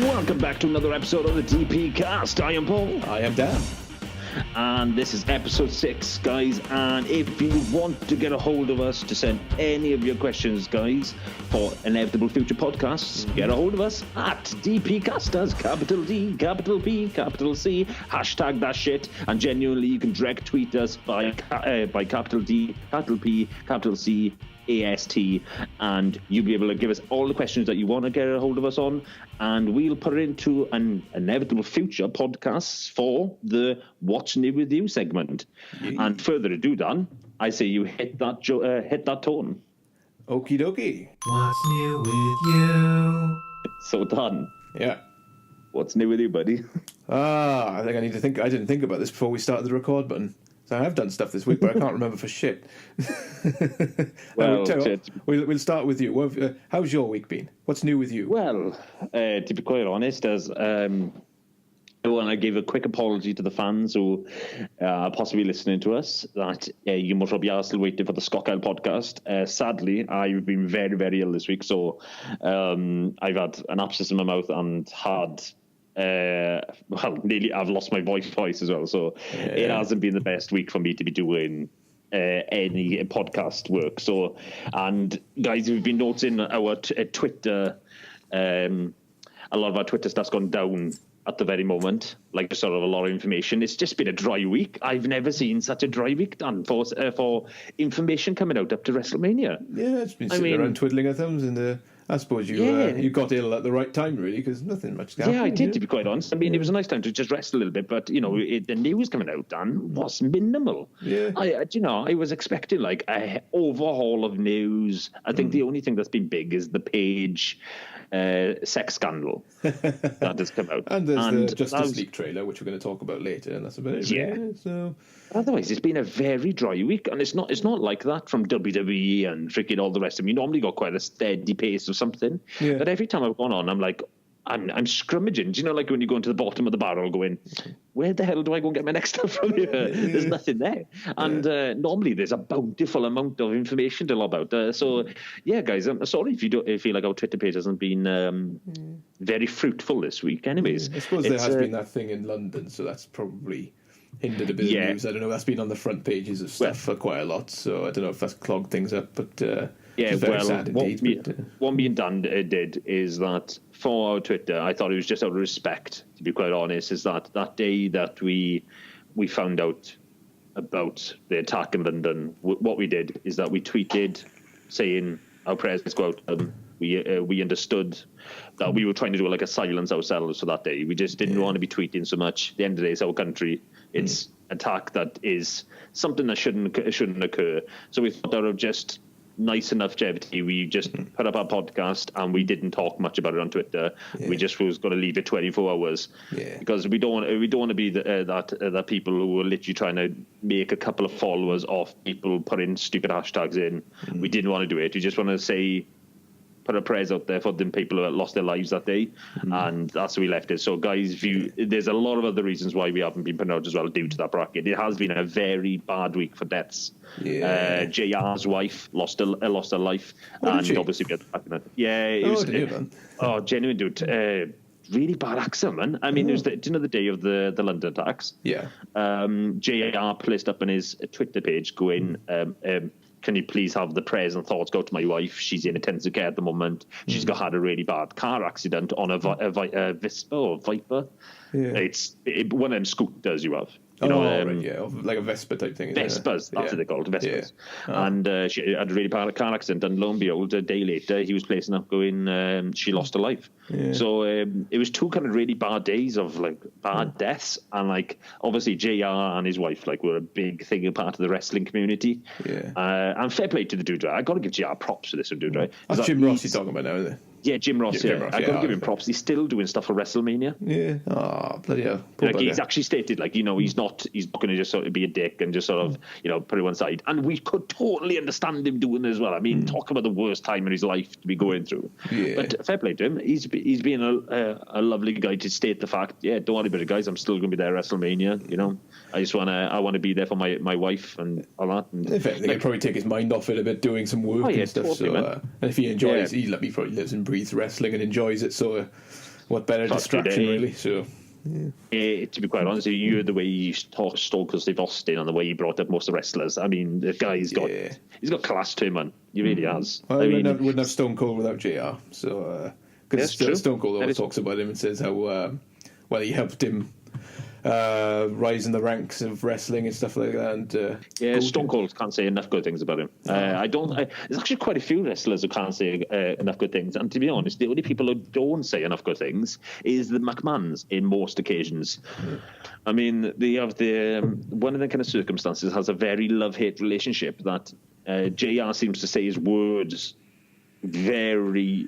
Welcome back to another episode of the DPCast. I am Paul. I am Dan. And this is episode 6, guys. And if you want to get a hold of us to send any of your questions, guys, for inevitable future podcasts, get a hold of us at DPCasters, capital D, capital P, capital C, hashtag that shit. And genuinely, you can direct tweet us by capital D, capital P, capital C, AST, and you'll be able to give us all the questions that you want to get a hold of us on, and we'll put it into an inevitable future podcasts for the What's New With You segment. Yeah. And further ado, Dan, I say you hit that tone. Okie dokie. What's new with you? So, Dan. Yeah. What's new with you, buddy? I think I need to think. I didn't think about this before we started the record button. So I have done stuff this week, but I can't remember for shit. Well, we'll start with you. How's your week been? What's new with you? Well, to be quite honest, as I want to give a quick apology to the fans who are possibly listening to us, that you must be still waiting for the Scotland podcast. Sadly, I've been very, very ill this week, so I've had an abscess in my mouth and had... nearly I've lost my voice as well, so it hasn't been the best week for me to be doing any podcast work. So, and guys, we've been noticing our Twitter, a lot of our Twitter stuff's gone down at the very moment, like sort of a lot of information. It's just been a dry week. I've never seen such a dry week, Dan, for information coming out up to WrestleMania. Yeah, it's been sitting around twiddling our thumbs, and I suppose you got ill at the right time, really, because nothing much happened. Yeah, I did, to be quite honest. I mean, it was a nice time to just rest a little bit, but, the news coming out, Dan, was minimal. Yeah. I was expecting, like, a overhaul of news. I think the only thing that's been big is the Page sex scandal that has come out. And there's the Justice League trailer, which we're going to talk about later, and that's about it. Yeah. So... Otherwise, it's been a very dry week, and it's not like that from WWE and freaking all the rest of them. You normally got quite a steady pace of something, but every time I've gone on, I'm like, I'm scrummaging. Do you know, like when you go into the bottom of the barrel going, where the hell do I go and get my next stuff from here? There's nothing there. And normally there's a bountiful amount of information to lob out. So, yeah, guys, I'm sorry if you feel like our Twitter page hasn't been very fruitful this week. Anyways. I suppose there has been that thing in London, so that's probably... hindered a bit of news. I don't know. That's been on the front pages of stuff for quite a lot, so I don't know if that's clogged things up. But it's very sad indeed. What me and Dan did is that for our Twitter, I thought it was just out of respect, to be quite honest, is that day that we found out about the attack in London, what we did is that we tweeted saying our prayers go out to them. We understood that we were trying to do like a silence ourselves for that day. We just didn't want to be tweeting so much. At the end of the day, it's our country. It's attack that is something that shouldn't occur. So we thought out of just nice enough levity, we just put up our podcast and we didn't talk much about it on Twitter. We just was going to leave it 24 hours because we don't want to be that people who are literally trying to make a couple of followers off people putting stupid hashtags in. We didn't want to do it. We just want to say, put our prayers out there for them people who lost their lives that day, and that's where we left it. So, guys, there's a lot of other reasons why we haven't been put out as well due to that bracket. It has been a very bad week for deaths. JR's wife lost her life, and obviously we had genuine dude. Really bad accident, man. I mean, it was do you know the day of the London attacks? Yeah. JR placed up on his Twitter page going, can you please have the prayers and thoughts go to my wife? She's in intensive care at the moment. She's had a really bad car accident on a Vespa or Viper. Yeah. It's one of them scooters you have. Like a Vespa type thing. Vespas, that's what they're called, Vespas. Yeah. And she had a really bad car accident, and lo and behold, a day later, he was placing up going, she lost her life. Yeah. So it was two kind of really bad days of like bad deaths, and like obviously JR and his wife like were a big thing, a part of the wrestling community. Yeah. And fair play to the dude. I got to give JR props for this one, dude. Right? That's Jim Ross you're talking about now, isn't it? Yeah, Jim Ross. I got to give him props. He's still doing stuff for WrestleMania. Yeah. Oh, bloody hell. Like he's actually stated, like, he's not going to just sort of be a dick and just sort of, put it one side. And we could totally understand him doing it as well. I mean, talk about the worst time in his life to be going through. Yeah. But fair play to him. He's been a lovely guy to state the fact. Yeah, don't worry about it, guys. I'm still going to be there at WrestleMania. I want to be there for my wife and all that. And if anything, he'll probably take his mind off it a bit, doing some work and stuff. Totally, so, and if he enjoys, he probably lives and breathes wrestling and enjoys it. So What better distraction, really? So, to be quite honest, you heard the way he talked Stone Cold Steve Austin and the way he brought up most of the wrestlers. I mean, the guy's got class to him, man. He really has. Well, I mean, wouldn't have Stone Cold without JR. So, because Stone Cold always talks about him and says how he helped him rise in the ranks of wrestling and stuff like that. And Stone Cold can't say enough good things about him. There's actually quite a few wrestlers who can't say enough good things. And to be honest, the only people who don't say enough good things is the McMahons in most occasions. I mean, they have one of the kind of circumstances has a very love-hate relationship that JR seems to say his words very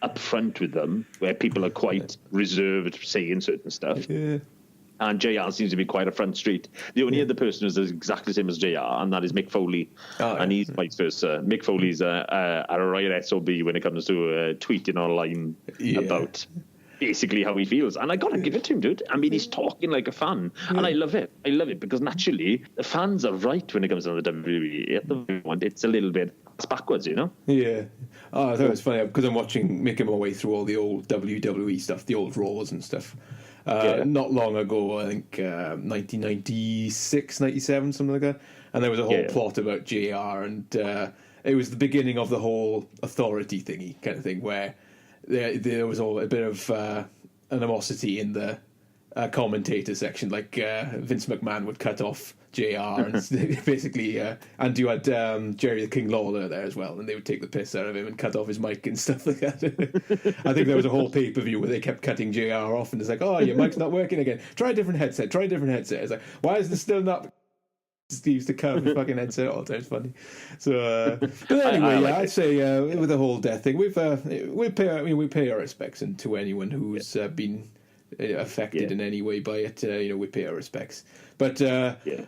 upfront with them, where people are quite reserved saying certain stuff. Yeah. And JR seems to be quite a front street. The only other person who's exactly the same as JR, and that is Mick Foley. And he's vice versa. Mick Foley's a right SOB when it comes to tweeting online about basically how he feels. And I got to give it to him, dude. I mean, he's talking like a fan. And I love it. I love it because naturally, the fans are right when it comes to the WWE. At the moment, it's a little bit backwards, you know? Yeah. Oh, I thought it was funny because I'm making my way through all the old WWE stuff, the old Raws and stuff. Not long ago, I think 1996, 97, something like that. And there was a whole plot about JR, and it was the beginning of the whole authority thingy kind of thing, where there was all a bit of animosity in the commentator section. Like Vince McMahon would cut off JR, and basically, and you had Jerry the King Lawler there as well, and they would take the piss out of him and cut off his mic and stuff like that. I think there was a whole pay-per-view where they kept cutting JR off, and it's like, oh, your mic's not working again. Try a different headset. It's like, why is this still not? Steve's to cut his fucking headset all the time. It's funny. So, but anyway, I'd say with the whole death thing, we pay our respects to anyone who's been affected in any way by it. We pay our respects. But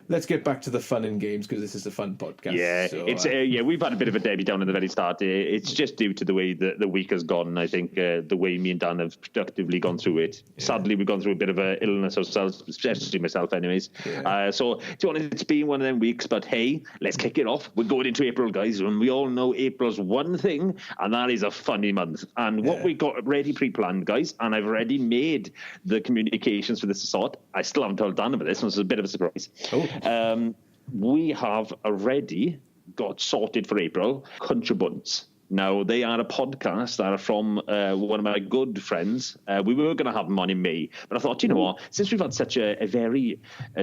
let's get back to the fun and games, because this is a fun podcast. Yeah, so, it's we've had a bit of a debut down in the very start. It's just due to the way the week has gone. I think the way me and Dan have productively gone through it. Yeah. Sadly, we've gone through a bit of an illness ourselves, especially myself, anyways. Yeah. So, to be honest, it's been one of them weeks. But hey, let's kick it off. We're going into April, guys, and we all know April's one thing, and that is a funny month. And what we got ready pre-planned, guys, and I've already made the communications for this to sort. I still haven't told Dan about this, so it's a bit of a surprise. We have already got sorted for April Country Bunts. Now, they are a podcast that are from one of my good friends. We were going to have them on in May, but I thought, you know what, since we've had such a very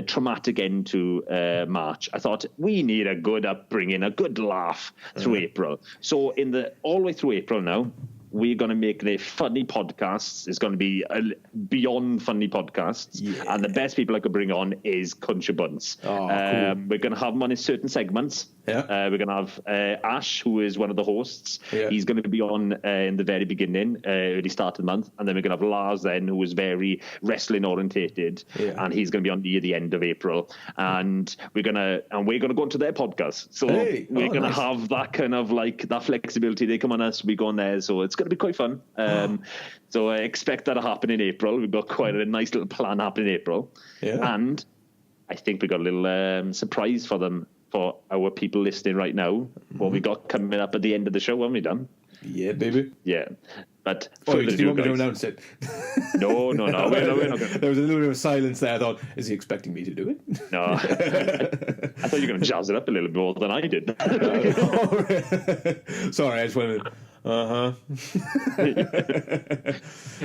traumatic end to March, I thought we need a good upbringing, a good laugh through April. So all the way through April now, we're going to make the funny podcasts. It's going to be beyond funny podcasts. Yeah. And the best people I could bring on is Country Bunts. Oh, cool. We're going to have them on in certain segments. Yeah. We're going to have Ash, who is one of the hosts. Yeah. He's going to be on in the very beginning, early start of the month. And then we're going to have Lars then, who is very wrestling orientated. Yeah. And he's going to be on near the end of April. And we're going to go into their podcast. So we're going to have that kind of like that flexibility. They come on us, we go on theirs. So it's going to be quite fun. So I expect that to happen in April. We've got quite a nice little plan happening in April. Yeah. And I think we've got a little surprise for them, for our people listening right now. What we got coming up at the end of the show, haven't we, Dan? Yeah, baby. Yeah. But do you want me to announce it? No. We're not going to. There was a little bit of silence there. I thought, is he expecting me to do it? No. I thought you were going to jazz it up a little more than I did. Sorry, I just wanted to...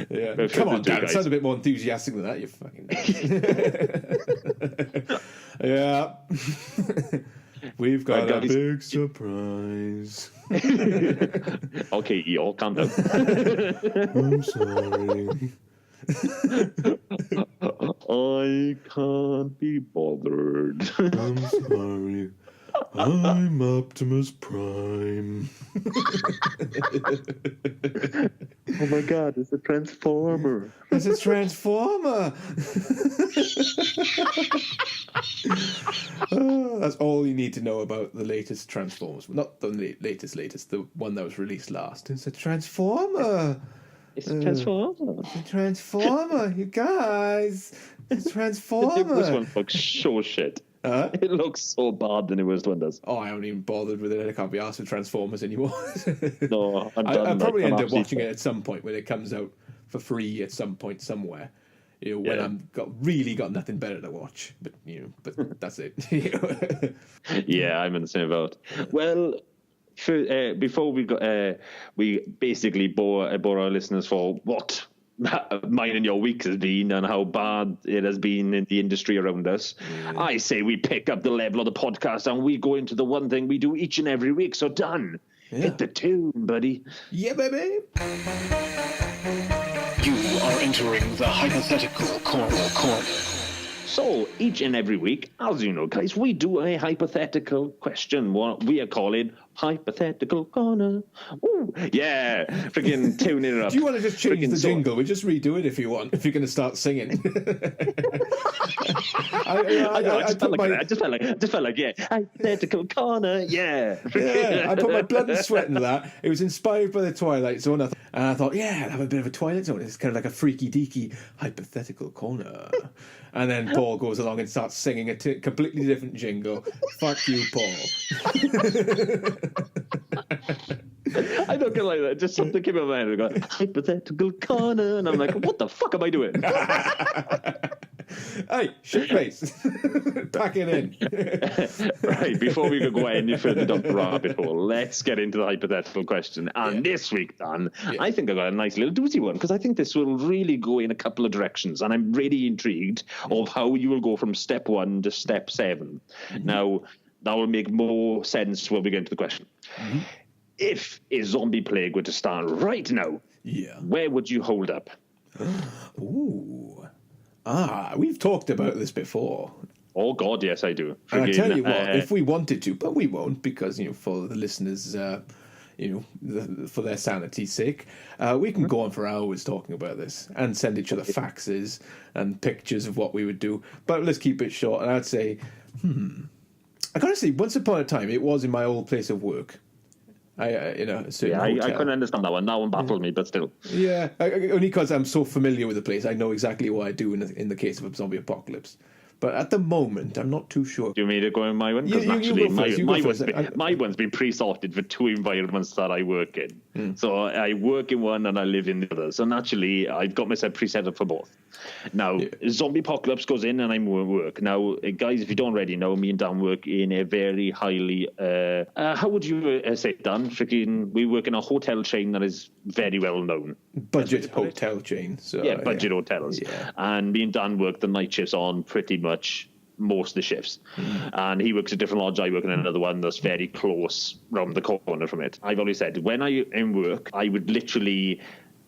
yeah. Come on, Dan. It sounds a bit more enthusiastic than that. You fucking. Yeah. We've got a big surprise. Okay, you all calm down. I'm sorry. I can't be bothered. I'm sorry. I'm Optimus Prime. Oh my God, it's a Transformer. It's a Transformer. That's all you need to know about the latest Transformers. Not the latest, the one that was released last. It's a Transformer. It's a Transformer. It's a Transformer, you guys. It's a Transformer. This one looks so shit. It looks so bad, the newest one does. Oh, I haven't even bothered with it. I can't be asked with Transformers anymore. No, I'll probably end up watching it at some point when it comes out for free at some point somewhere. When I've got nothing better to watch. But that's it. Yeah, I'm in the same boat. Well, before we go, we basically bore our listeners for what mine and your week has been and how bad it has been in the industry around us. I say we pick up the level of the podcast and we go into the one thing we do each and every week. So Dan, hit the tune, buddy. Yeah, baby. You are entering the hypothetical corner. So each and every week, as you know, guys, we do a hypothetical question. What we are calling Hypothetical Corner. Ooh, yeah, freaking tune it up. Do you want to just change the jingle? We just redo it if you want. If you're going to start singing. I just felt like yeah, Hypothetical Corner, yeah. Yeah, I put my blood and sweat into that. It was inspired by the Twilight Zone, and I thought, yeah, I'll have a bit of a Twilight Zone. It's kind of like a freaky deaky Hypothetical Corner. And then Paul goes along and starts singing a completely different jingle. Fuck you, Paul. I don't get like that. Just something came in my head and I go, Hypothetical Corner. And I'm like, what the fuck am I doing? Hey, shit face. Pack it in. Right, before we go any further down the rabbit hole, let's get into the hypothetical question. And this week, Dan, I think I got a nice little doozy one because I think this will really go in a couple of directions. And I'm really intrigued of how you will go from step 1 to step 7. Now, that will make more sense when we get into the question. If a zombie plague were to start right now, where would you hold up? Ooh. We've talked about this before. Oh, God, yes, I do. And I tell you what, if we wanted to, but we won't because, for the listeners, for their sanity's sake, we can go on for hours talking about this and send each other faxes and pictures of what we would do. But let's keep it short. And I'd say, I gotta say, once upon a time, it was in my old place of work. I couldn't understand that one. That one baffled me, but still. Yeah, only because I'm so familiar with the place. I know exactly what I do in the case of a zombie apocalypse. But at the moment, I'm not too sure. Do you mean to go in my one? Because my one's been pre-sorted for 2 environments that I work in. So I work in one and I live in the other. So naturally, I've got myself pre-set up for both. Now, zombie apocalypse goes in and I'm at work. Now, guys, if you don't already know, me and Dan work in a very highly... how would you say, Dan? We work in a hotel chain that is very well known. Budget hotel chain. So, budget hotels. Yeah. And me and Dan work the night shifts on pretty much most of the shifts. And he works at a different lodge, I work in another one that's very close round the corner from it. I've always said, when I in work, I would literally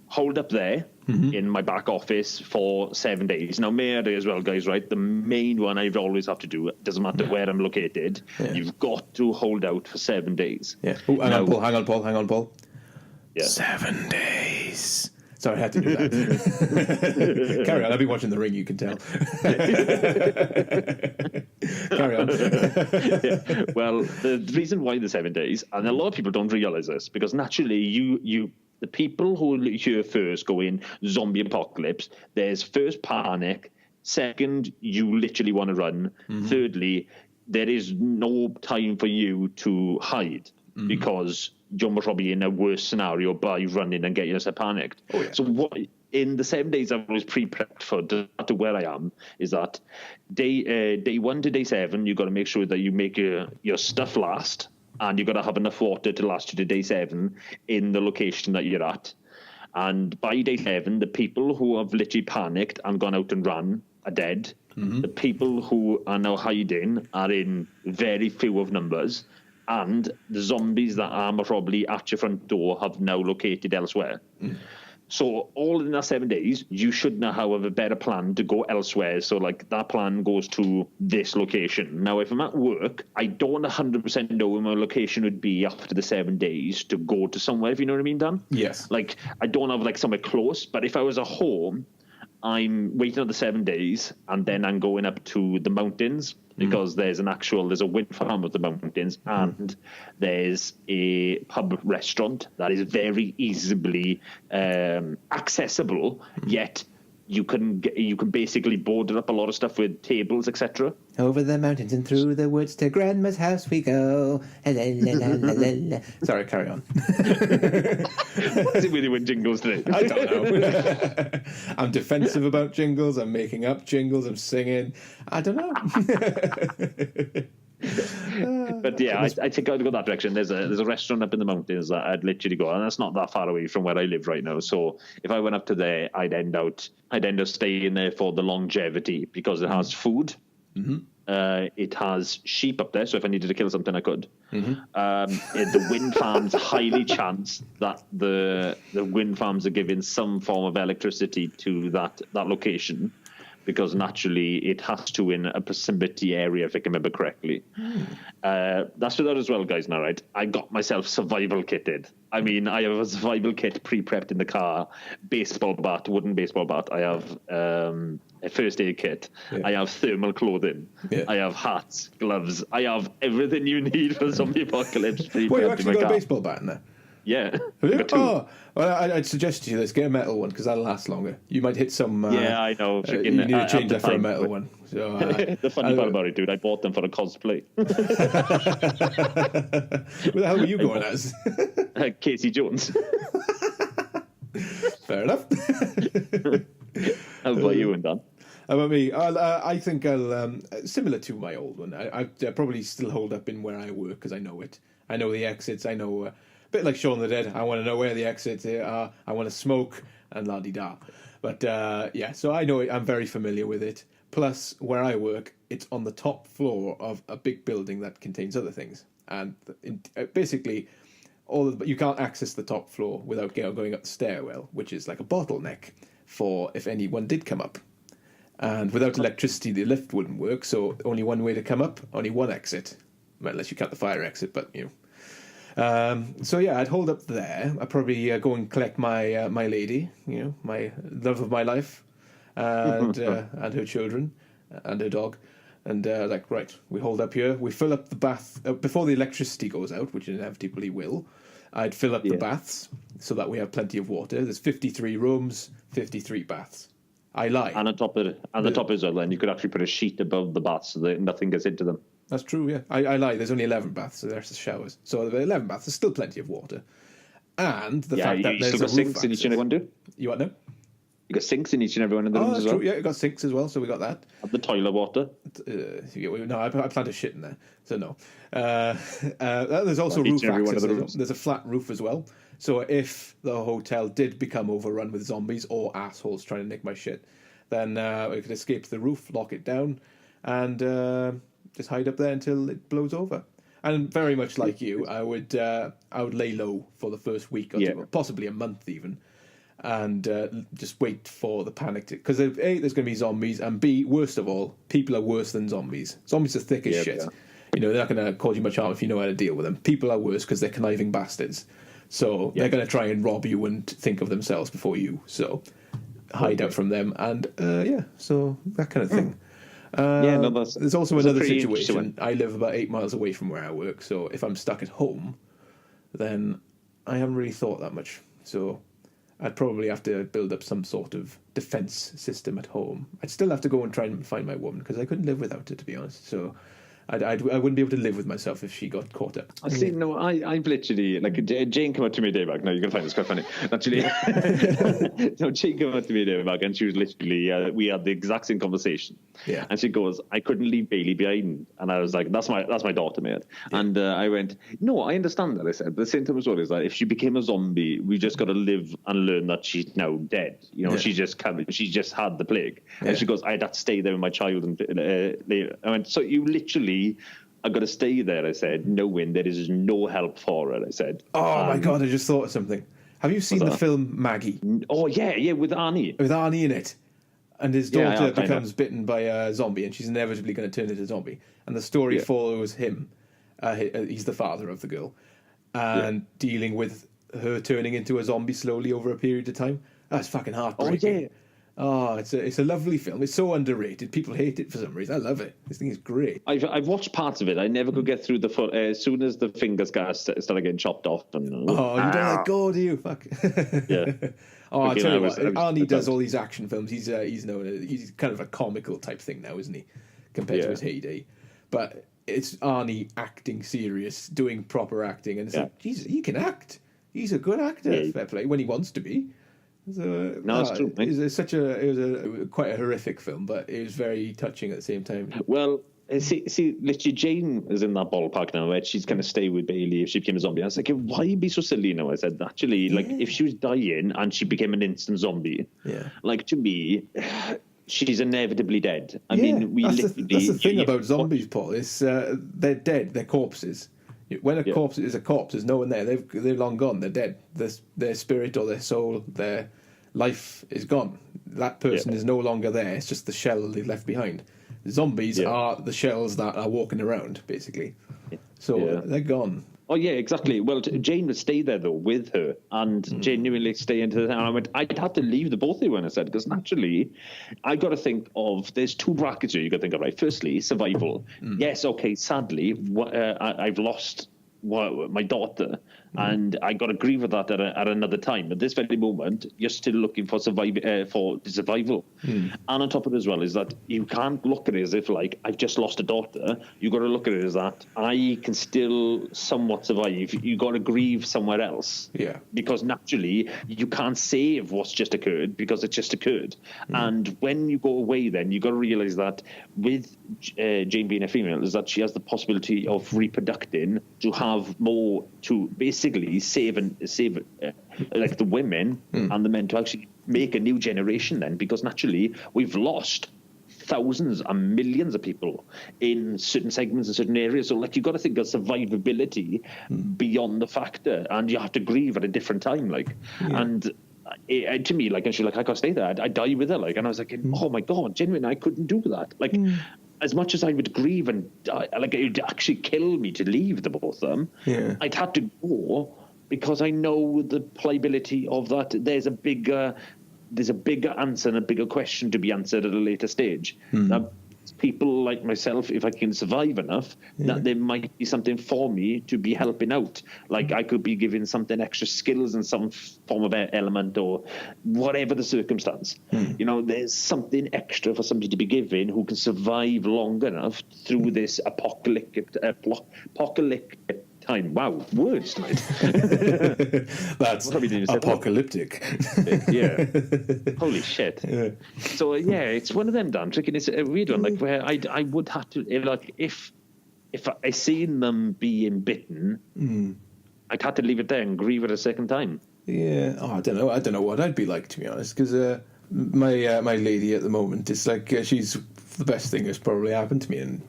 hold up there in my back office for 7 days. Now, may I do as well, guys, right? The main one I always have to do, doesn't matter where I'm located, you've got to hold out for 7 days. Yeah. Oh, hang on, Paul. Yeah. 7 days. Sorry, I had to do that. Carry on. I've been watching The Ring, you can tell. Carry on. Well, the reason why the 7 days, and a lot of people don't realise this, because naturally the people who hear first go in zombie apocalypse, there's first panic, second, you literally want to run, thirdly, there is no time for you to hide because you're probably in a worse scenario by running and getting yourself panicked. So what in the 7 days I've always pre-prepped for to where I am is that day 1 to day 7 you've got to make sure that you make your stuff last, and you've got to have enough water to last you to day 7 in the location that you're at. And by day 7, the people who have literally panicked and gone out and run are dead. The people who are now hiding are in very few of numbers. And the zombies that are probably at your front door have now located elsewhere. So all in that 7 days, you should now have a better plan to go elsewhere. So like that plan goes to this location. Now, if I'm at work, I don't 100% know where my location would be after the 7 days to go to somewhere, if you know what I mean, Dan? Yes. Like I don't have like somewhere close, but if I was at home, I'm waiting on the 7 days and then I'm going up to the mountains because there's a wind farm of the mountains and there's a pub restaurant that is very easily accessible, yet you can basically border up a lot of stuff with tables, etc. Over the mountains and through the woods to Grandma's house we go. La, la, la, la, la, la. Sorry, carry on. What's it with you with jingles today? I don't know. I'm defensive about jingles. I'm making up jingles. I'm singing. I don't know. But yeah, I think I'd go that direction. There's a restaurant up in the mountains that I'd literally go, and that's not that far away from where I live right now. So if I went up to there, I'd end up staying there for the longevity because it has food. Mm-hmm. It has sheep up there, so if I needed to kill something, I could. Mm-hmm. The wind farms, highly chance that the wind farms are giving some form of electricity to that location, because naturally it has to in a proximity area, if I can remember correctly. That's without as well, guys, now, right? I got myself survival kitted. I mean, I have a survival kit pre-prepped in the car, wooden baseball bat. I have a first aid kit. Yeah. I have thermal clothing. Yeah. I have hats, gloves. I have everything you need for zombie apocalypse. Well, you actually got a baseball bat in there? Yeah. Oh, well, I'd suggest to you, let's get a metal one, because that'll last longer. You might hit some... yeah, I know. You need to change that for a metal one. So, the funny part about it, dude, I bought them for a cosplay. Where the hell were you going as? Casey Jones. Fair enough. How about you and Dan? How about me? I think I'll... similar to my old one. I probably still hold up in where I work, because I know it. I know the exits. I know... a bit like Shaun of the Dead, I want to know where the exits are. I want to smoke and la-di-da. But yeah, so I know it. I'm very familiar with it. Plus, where I work, it's on the top floor of a big building that contains other things. And basically, you can't access the top floor without going up the stairwell, which is like a bottleneck for if anyone did come up. And without electricity, the lift wouldn't work, so only one way to come up, only one exit. Well, unless you count the fire exit, but, you know. So yeah, I'd hold up there. I'd probably go and collect my my lady, you know, my love of my life, and her children, and her dog, and like, right, we hold up here. We fill up the bath before the electricity goes out, which inevitably will. I'd fill up the baths so that we have plenty of water. There's 53 rooms, 53 baths. I lie. And on top of it, as well, then you could actually put a sheet above the baths so that nothing gets into them. That's true, yeah. I lie. There's only 11 baths, so there's the showers. So the 11 baths, there's still plenty of water. And the fact that there's a roof sinks in each and every one, do? You what now? You got sinks in each and every one of the rooms as well? True. Yeah, you got sinks as well, so we got that. And the toilet water? No, I plan to shit in there, so no. There's also roof access. There's a flat roof as well. So if the hotel did become overrun with zombies or assholes trying to nick my shit, then we could escape to the roof, lock it down, and just hide up there until it blows over. And very much like you, I would lay low for the first week or two, possibly a month even, and just wait for the panic to... Because A, there's going to be zombies, and B, worst of all, people are worse than zombies. Zombies are thick as shit. Yeah. You know, they're not going to cause you much harm if you know how to deal with them. People are worse because they're conniving bastards. So they're going to try and rob you and think of themselves before you. So hide out from them, and so that kind of thing. There's also another situation. I live about 8 miles away from where I work, so if I'm stuck at home, then I haven't really thought that much. So I'd probably have to build up some sort of defense system at home. I'd still have to go and try and find my woman, because I couldn't live without her, to be honest. So I wouldn't be able to live with myself if she got caught up. I see. No, I've literally, like, Jane came up to me a day back. No, you're gonna find this quite funny. Actually, no, Jane came up to me a day back, and she was literally, we had the exact same conversation. Yeah. And she goes, "I couldn't leave Bailey behind," and I was like, "That's my daughter, mate." Yeah. And I went, "No, I understand that." I said, "But at the same time as well, is that if she became a zombie, we just got to live and learn that she's now dead. You know, she just had the plague." Yeah. And she goes, "I'd have to stay there with my child." And I went, "So you literally." I've got to stay there," I said, knowing there is no help for her, I said. Oh, my God, I just thought of something. Have you seen the film Maggie? Oh, yeah, with Arnie. With Arnie in it. And his daughter becomes bitten by a zombie, and she's inevitably going to turn into a zombie. And the story follows him. He's the father of the girl. And dealing with her turning into a zombie slowly over a period of time. That's fucking heartbreaking. Oh, yeah. Oh, it's a lovely film. It's so underrated. People hate it for some reason. I love it. This thing is great. I've watched parts of it. I never could get through the full. As soon as the fingers started getting chopped off, and You don't let go, do you? Fuck. Yeah. Oh, I tell you what, I was Arnie does all these action films. He's kind of a comical type thing now, isn't he? Compared to his heyday. But it's Arnie acting serious, doing proper acting, and it's like, Jesus, he can act. He's a good actor, fair play, when he wants to be. So, it's true. It was quite a horrific film, but it was very touching at the same time. Well, see, literally, Jane is in that ballpark now where she's going to stay with Bailey if she became a zombie. I was like, why be so silly now? I said, actually, like, if she was dying and she became an instant zombie, like, to me, she's inevitably dead. I mean, that's the thing about zombies, Paul. Is they're dead. They're corpses. When a corpse is a corpse, there's no one there. They're long gone. They're dead. Their spirit or their soul, their life is gone. That person is no longer there. It's just the shell they left behind. Zombies are the shells that are walking around, basically. So they're gone. Oh, yeah, exactly. Well, Jane would stay there, though, with her, and genuinely stay into the... And I went, I'd have to leave the both of you, when I said, because naturally, I've got to think of... There's two brackets here you've got to think of, right? Firstly, survival. Yes, okay, sadly, I've lost my daughter, and I got to grieve with that at another time. At this very moment, you're still looking for survival. And on top of it as well is that you can't look at it as if, like, I've just lost a daughter. You've got to look at it as that I can still somewhat survive. You've got to grieve somewhere else. Yeah. Because naturally, you can't save what's just occurred because it's just occurred. And when you go away, then you've got to realise that with Jane being a female, is that she has the possibility of reproducing to have more, to basically save like the women and the men, to actually make a new generation then, because naturally we've lost thousands and millions of people in certain segments and certain areas. So, like, you've got to think of survivability beyond the factor, and you have to grieve at a different time, like. And to me, like, and she's like, I can't stay there. I die with her, like. And I was like, oh my God, genuinely, I couldn't do that. Like, as much as I would grieve and die, like, it would actually kill me to leave the both of them, I'd have to go, because I know the pliability of that. There's a bigger answer and a bigger question to be answered at a later stage. Now, people like myself, if I can survive enough, that there might be something for me to be helping out. Like, I could be given something extra skills in some form of element, or whatever the circumstance. You know, there's something extra for somebody to be given who can survive long enough through this apocalyptic time. Wow, words tonight. That's apocalyptic. Yeah. Holy shit. Yeah. So, it's one of them, Dan. Tricking, it's a weird one, like, where I would have to, like, if I seen them being bitten, I'd have to leave it there and grieve it a second time. Yeah. Oh, I don't know what I'd be like, to be honest, because my lady at the moment, it's like she's the best thing that's probably happened to me in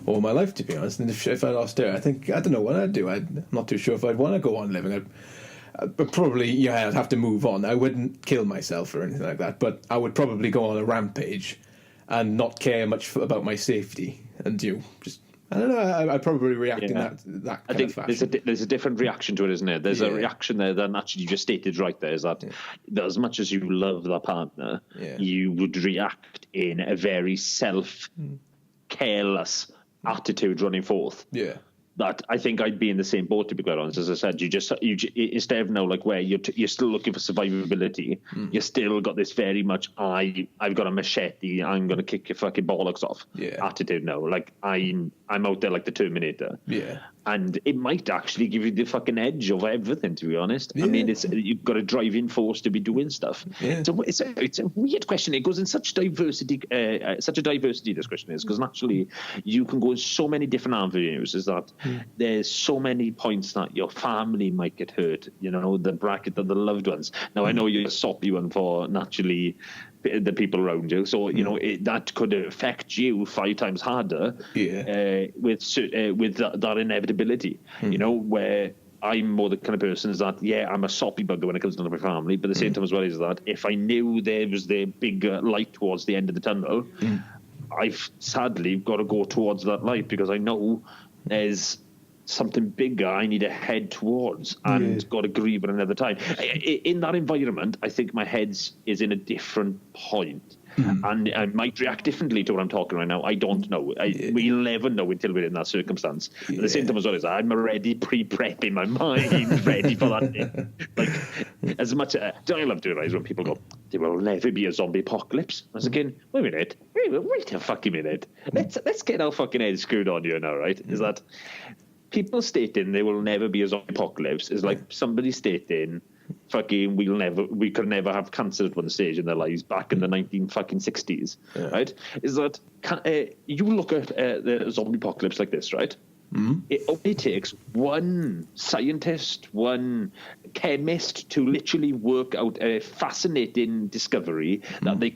all my life, to be honest. And if I lost her, I don't know what I'd do. I'm not too sure if I'd want to go on living. But probably, I'd have to move on. I wouldn't kill myself or anything like that, but I would probably go on a rampage and not care much about my safety. And just, I don't know, I'd probably react in that kind of fashion. There's a different reaction to it, isn't it? There's a reaction there that actually you just stated right there, is that as much as you love that partner, you would react in a very self-careless attitude running forth. Yeah. That I think I'd be in the same boat, to be quite honest. As I said, you instead of now, like, where you're still looking for survivability, you still got this very much I've got a machete, I'm gonna kick your fucking bollocks off attitude now. Like, I'm out there like the Terminator. Yeah. And it might actually give you the fucking edge of everything, to be honest. I mean, you've got a driving force to be doing stuff. Yeah. So it's a weird question. It goes in such a diversity, this question is, because naturally you can go in so many different avenues. Is that there's so many points that your family might get hurt, the bracket of the loved ones. Now, I know you're a soppy one for naturally the people around you, so that could affect you 5 times harder with that inevitability. Where I'm more the kind of person is that I'm a soppy bugger when it comes to my family, but at the same time as well is that if I knew there was the big light towards the end of the tunnel, I've sadly got to go towards that light, because I know there's something bigger I need to head towards and got to grieve at another time. In that environment, I think my head's is in a different point. And I might react differently to what I'm talking right now. I don't know. We'll never know until we're in that circumstance. At the same time as always, I'm already pre-prepping my mind, ready for that day. Like, as much I love to realize when people go, there will never be a zombie apocalypse. I was thinking, wait a minute, wait a fucking minute. Let's get our fucking heads screwed on here now, right? Is that people stating there will never be a zombie apocalypse is like somebody stating fucking we could never have cancer at one stage in their lives back in the 1960s, right? Is that you look at the zombie apocalypse like this, right? It only takes one scientist, one chemist to literally work out a fascinating discovery that they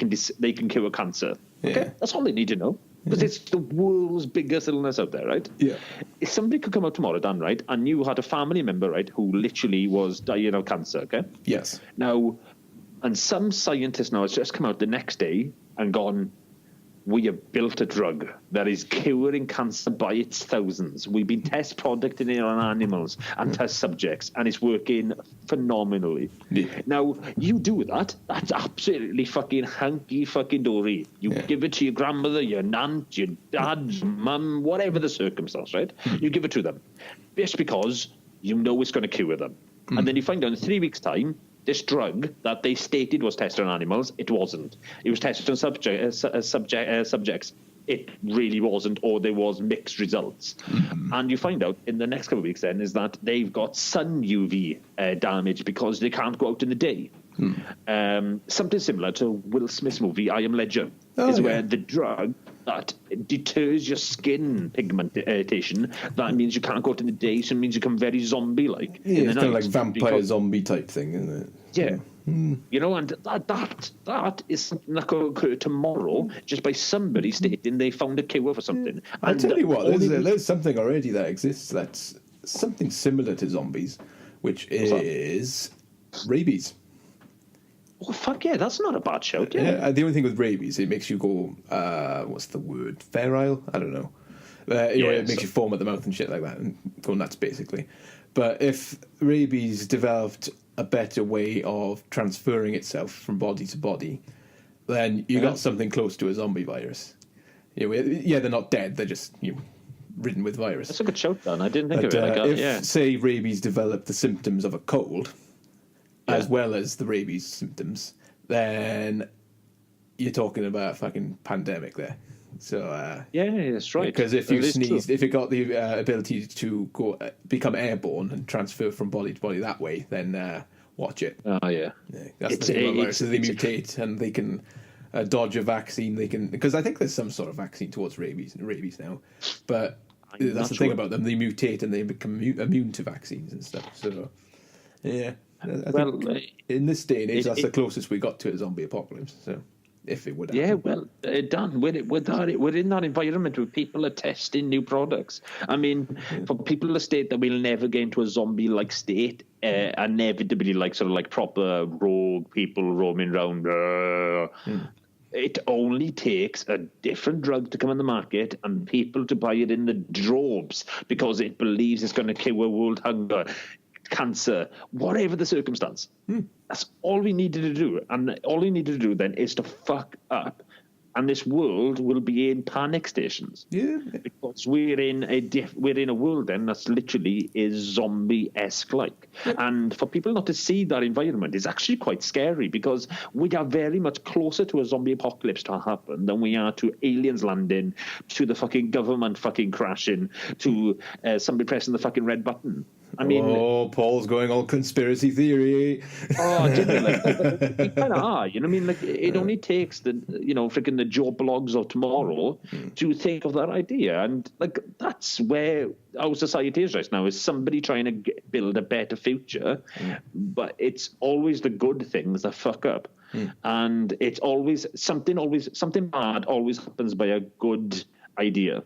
can cure cancer. Okay, that's all they need to know. Because it's the world's biggest illness out there, right? Yeah. If somebody could come out tomorrow, Dan, right, and you had a family member, right, who literally was dying of cancer, okay? Yes. Now, and some scientist now has just come out the next day and gone, we have built a drug that is curing cancer by its thousands. We've been test producing it on animals and test subjects, and it's working phenomenally. Yeah. Now, you do that, that's absolutely fucking hunky fucking dory. You give it to your grandmother, your aunt, your dad, your mum, whatever the circumstance, right? You give it to them. Just because you know it's going to cure them. And then you find out in 3 weeks' time, this drug that they stated was tested on animals, it wasn't. It was tested on subjects. It really wasn't, or there was mixed results. And you find out in the next couple of weeks then is that they've got sun UV damage because they can't go out in the day. Something similar to Will Smith's movie I Am Legend where the drug that deters your skin pigmentation, that means you can't go out in the day, so it means you become very zombie-like. Yeah, it's kind of like vampire zombie type thing, isn't it? Yeah. You know, and that is something that could occur tomorrow just by somebody stating they found a cure for something. I tell you what, there's something already that exists that's something similar to zombies, which is rabies. Oh, fuck yeah, that's not a bad shout, the only thing with rabies, it makes you go, what's the word? Ferile? I don't know. It makes you foam at the mouth and shit like that and go nuts, basically. But if rabies developed a better way of transferring itself from body to body, then you got something close to a zombie virus. They're not dead, they're just ridden with virus. That's a good shout, Dan. I didn't think of it like that. If, say, rabies developed the symptoms of a cold, as well as the rabies symptoms, then you're talking about a fucking pandemic there. So that's right. Because if you sneezed, if it got the ability to become airborne and transfer from body to body that way, then watch it. Oh yeah. That's the thing about viruses. They mutate and they can dodge a vaccine. They can, because I think there's some sort of vaccine towards rabies now, but that's the thing about them. They mutate and they become immune to vaccines and stuff. So yeah. I think in this day and age, that's the closest we got to a zombie apocalypse. So, if it would happen. Yeah, well, Dan, we're in that environment where people are testing new products. I mean, for people to state that we'll never get into a zombie-like state, inevitably like proper rogue people roaming around. It only takes a different drug to come on the market and people to buy it in the droves because it believes it's going to cure world hunger, cancer, whatever the circumstance. That's all we needed to do. And all we needed to do then is to fuck up. And this world will be in panic stations. Yeah. Because we're in a world then that's literally is zombie-esque like. And for people not to see that environment is actually quite scary because we are very much closer to a zombie apocalypse to happen than we are to aliens landing, to the fucking government fucking crashing, to somebody pressing the fucking red button. I mean, Paul's going all conspiracy theory. Jingle, we kind of are. You know what I mean? Like, it only takes freaking the Joe Blogs of tomorrow to think of that idea, and like that's where our society is right now. Is somebody trying to build a better future, but it's always the good things that fuck up, and it's always something bad always happens by a good idea.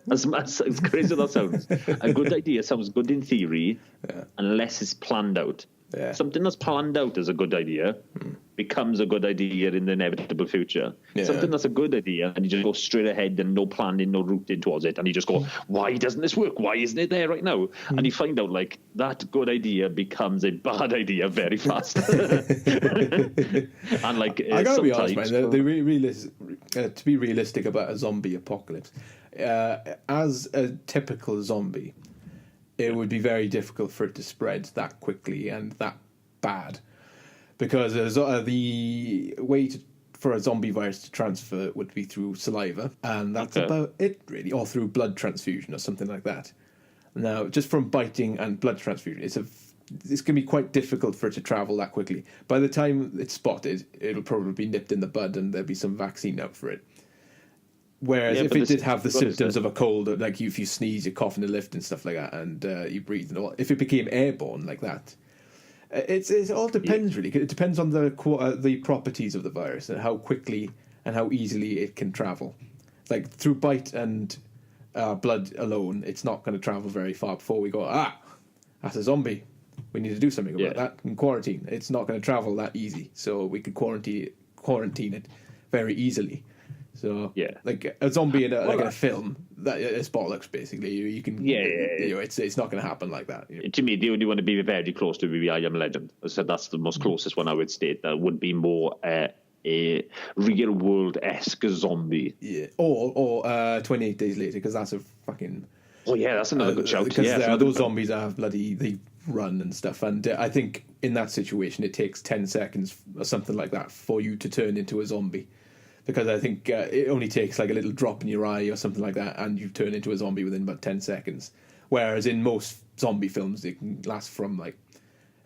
As crazy as that sounds, a good idea sounds good in theory, unless it's planned out. Yeah. Something that's planned out as a good idea becomes a good idea in the inevitable future. Yeah. Something that's a good idea, and you just go straight ahead and no planning, no routing towards it, and you just go, why doesn't this work? Why isn't it there right now? And you find out, like, that good idea becomes a bad idea very fast. And, like, I gotta be honest, man. To be realistic about a zombie apocalypse, as a typical zombie, it would be very difficult for it to spread that quickly and that bad, because the way for a zombie virus to transfer would be through saliva, and that's about it, really, or through blood transfusion or something like that. Now, just from biting and blood transfusion, it's going to be quite difficult for it to travel that quickly. By the time it's spotted, it'll probably be nipped in the bud, and there'll be some vaccine out for it. Whereas if it did have the symptoms of a cold, like if you sneeze, you cough in the lift and stuff like that, and you breathe and all, if it became airborne like that, it all depends really. It depends on the properties of the virus and how quickly and how easily it can travel. Like through bite and blood alone, it's not going to travel very far before we go, that's a zombie. We need to do something about that and quarantine. It's not going to travel that easy, so we could quarantine it very easily. So, like a zombie in a film, that it's bollocks. Basically, you can, it's not going to happen like that. To me, the only one to be very close to would be I Am Legend. So that's the most closest one I would state. That would be more a real world-esque zombie. Yeah, or 28 Days Later, because that's a fucking. Oh yeah, that's another good shout. Because those zombies are they run and stuff, and I think in that situation it takes 10 seconds or something like that for you to turn into a zombie. Because I think it only takes like a little drop in your eye or something like that, and you turn into a zombie within about 10 seconds. Whereas in most zombie films, it can last from like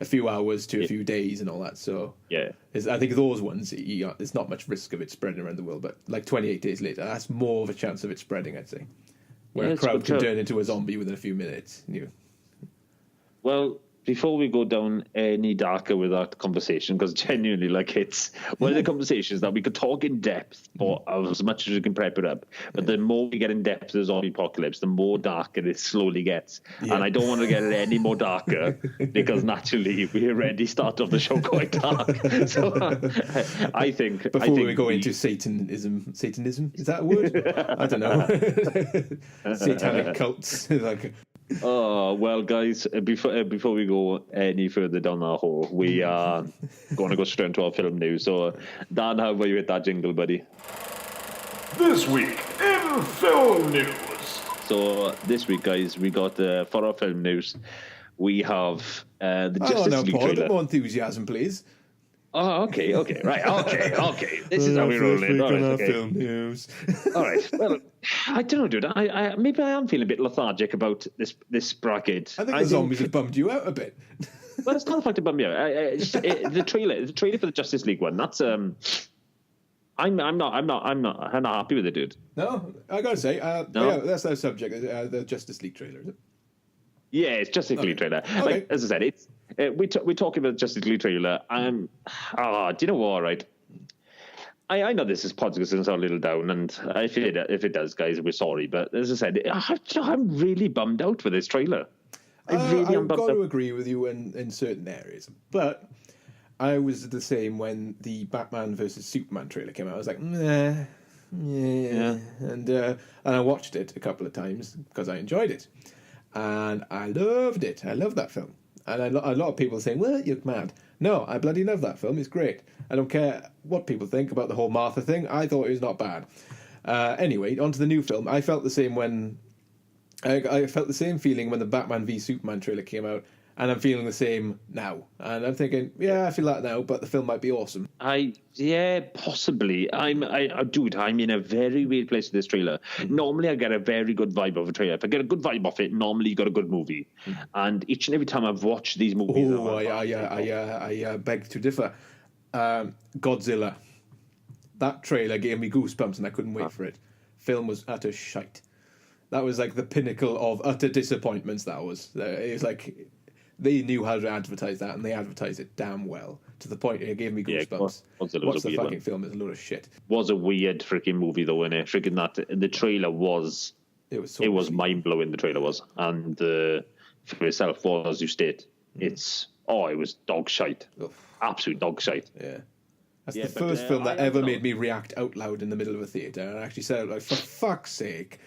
a few hours to a few days and all that. So I think those ones, there's not much risk of it spreading around the world. But like 28 Days Later, that's more of a chance of it spreading, I'd say. Where a crowd can turn into a zombie within a few minutes. Well, before we go down any darker with that conversation, because genuinely, like, it's one of the conversations that we could talk in depth for as much as we can prep it up. But the more we get in depth with the zombie apocalypse, the more darker it slowly gets. Yeah. And I don't want to get it any more darker because naturally we already start off the show quite dark. So I think we go into Satanism, is that a word? I don't know. Satanic cults, like. Oh, well, guys, before we go any further down that hole, we are going to go straight into our film news. So, Dan, how about you hit that jingle, buddy? This week in film news. So, this week, guys, we got, for our film news, we have the Justice League Paul, trailer. a bit more enthusiasm, please. Oh, okay, right, okay. This is how we roll in. All right, okay. Film news. All right. Well, I don't know, dude. I maybe I am feeling a bit lethargic about this bracket. I think the zombies have bummed you out a bit. Well, it's not the fact it bummed me out. The trailer for the Justice League one. That's I'm not happy with it, dude. No, I gotta say, that's our subject. The Justice League trailer, is it? Yeah, it's Justice League trailer. Okay. Like, as I said, it's we're talking about Justice League trailer. Do you know what? Right. I know this is podcast and so a little down, and if it does, guys, we're sorry. But as I said, I'm really bummed out with this trailer. I've got to agree with you in certain areas, but I was the same when the Batman versus Superman trailer came out. I was like, yeah. And I watched it a couple of times because I enjoyed it. And I loved it. I love that film. And a lot of people are saying, well, you're mad. No, I bloody love that film. It's great. I don't care what people think about the whole Martha thing. I thought it was not bad. Anyway, on to the new film. I felt the same I felt the same feeling when the Batman v Superman trailer came out. And I'm feeling the same now. And I'm thinking, yeah, I feel that now, but the film might be awesome. Possibly. I'm in a very weird place with this trailer. Normally, I get a very good vibe of a trailer. If I get a good vibe off it, normally you got a good movie. And each and every time I've watched these movies... I beg to differ. Godzilla. That trailer gave me goosebumps and I couldn't wait for it. Film was utter shite. That was like the pinnacle of utter disappointments, that was. It was like... They knew how to advertise that, and they advertised it damn well, to the point it gave me goosebumps. What's the fucking film? It's a load of shit. Was a weird freaking movie, though, innit? Freaking that. The trailer was... It was mind-blowing, the trailer was. And for itself, as you state, it's Oh, it was dog shite. Oof. Absolute dog shite. Yeah. That's Yeah, the but, first film that I ever don't made know. me react out loud in the middle of a theatre. And I actually said, like, for fuck's sake.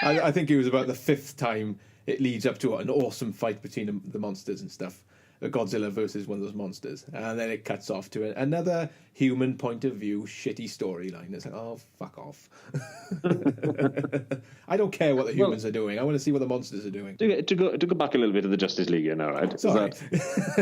I think it was about the 5th time it leads up to an awesome fight between the monsters and stuff. Godzilla versus one of those monsters. And then it cuts off to another human point of view, shitty storyline. It's like, oh, fuck off. I don't care what the humans are doing. I want to see what the monsters are doing. To go back a little bit to the Justice League here now, right? Sorry.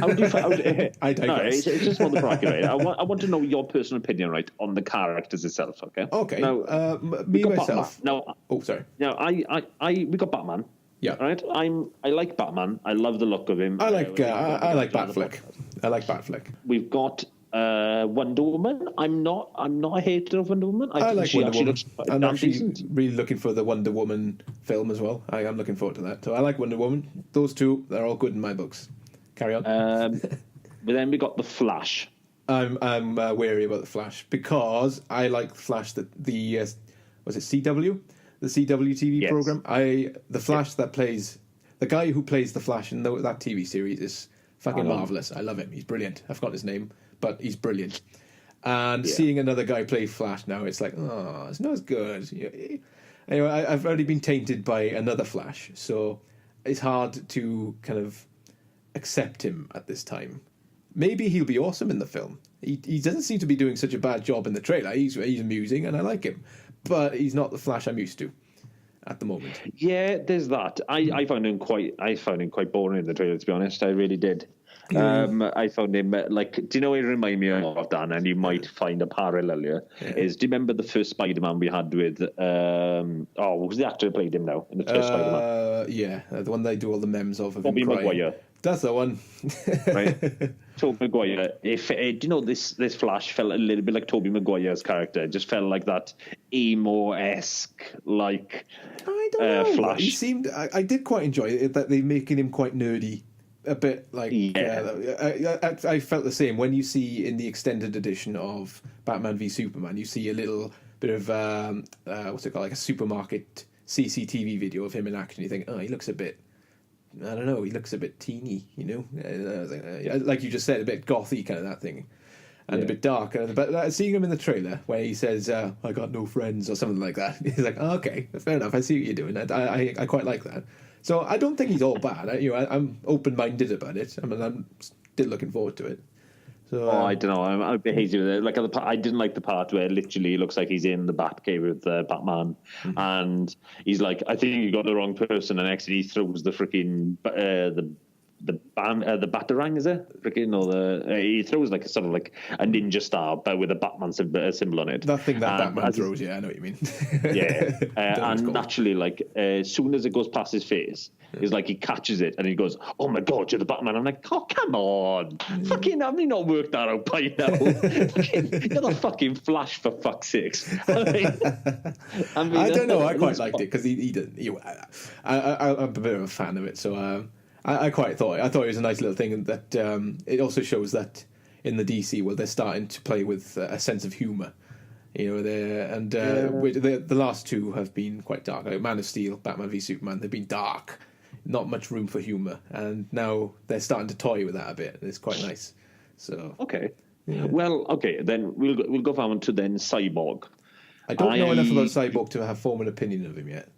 How do you I digress. No, it's just on the bracket, right? I want to know your personal opinion, right, on the characters itself, okay? Okay. Now, me, got myself. Batman. Now, Oh, sorry. now, we got Batman. Yeah. Right. I like Batman. I love the look of him. I like Batfleck. I like Batfleck. We've got Wonder Woman. I'm not a hater of Wonder Woman. I like she Wonder actually Woman. looks I'm damn actually decent. really looking for the Wonder Woman film as well. I am looking forward to that. So I like Wonder Woman. Those two, they're all good in my books. Carry on. But then we got the Flash. I'm wary about the Flash because I like the Flash that was it CW? The CW TV Yes. program. The Flash that plays the guy who plays the Flash in that TV series is fucking marvelous. I love him. He's brilliant. I forgot his name, but he's brilliant. And seeing another guy play Flash now, it's like, oh, it's not as good. Anyway, I've already been tainted by another Flash, so it's hard to kind of accept him at this time. Maybe he'll be awesome in the film. He doesn't seem to be doing such a bad job in the trailer. He's amusing, and I like him. But he's not the Flash I'm used to at the moment. Yeah, there's that. I found him quite boring in the trailer, to be honest. I really did. I found him do you know what he reminded me of, Dan? And you might find a parallel here. Is do you remember the first Spider-Man we had with what was the actor who played him now in the first Spider-Man? Yeah, the one they do all the memes of him Tobey crying. Maguire. That's the one. Right. Tobey Maguire. If do you know this Flash felt a little bit like Tobey Maguire's character. It just felt like that emo-esque, like I don't know. Flash. He seemed. I did quite enjoy it that they're making him quite nerdy. A bit like I felt the same when you see in the extended edition of Batman v Superman. You see a little bit of what's it called, like a supermarket CCTV video of him in action. You think, oh, he looks a bit. I don't know. He looks a bit teeny, you know. I was like you just said, a bit gothy kind of that thing, and a bit dark. But seeing him in the trailer where he says, "I got no friends" or something like that, he's like, oh, "Okay, fair enough. I see what you're doing." I quite like that. So I don't think he's all bad. I'm open-minded about it. I mean, I'm still looking forward to it. So I don't know. I'm a bit hazy with it. Like I didn't like the part where literally it looks like he's in the Batcave with Batman, and he's like, "I think you got the wrong person," and actually he throws the freaking the batarang, is it? Freaking he throws like a sort of like a ninja star, but with a Batman symbol on it. that thing that Batman throws, yeah, I know what you mean. Yeah, and naturally, like as soon as it goes past his face, it's like he catches it and he goes, "Oh my God, you're the Batman!" I'm like, "Oh, come on, fucking have you not worked that out by now? You're the fucking Flash, for fuck's sakes." I mean, I don't know. I quite liked it because he didn't. I'm a bit of a fan of it, so I quite thought. I thought it was a nice little thing, and that it also shows that in the DC, well, they're starting to play with a sense of humour. You know, the last two have been quite dark. Like Man of Steel, Batman v Superman, they've been dark, not much room for humour, and now they're starting to toy with that a bit, and it's quite nice. So okay, well, okay, then we'll go on to then Cyborg. I don't know enough about Cyborg to form an opinion of him yet.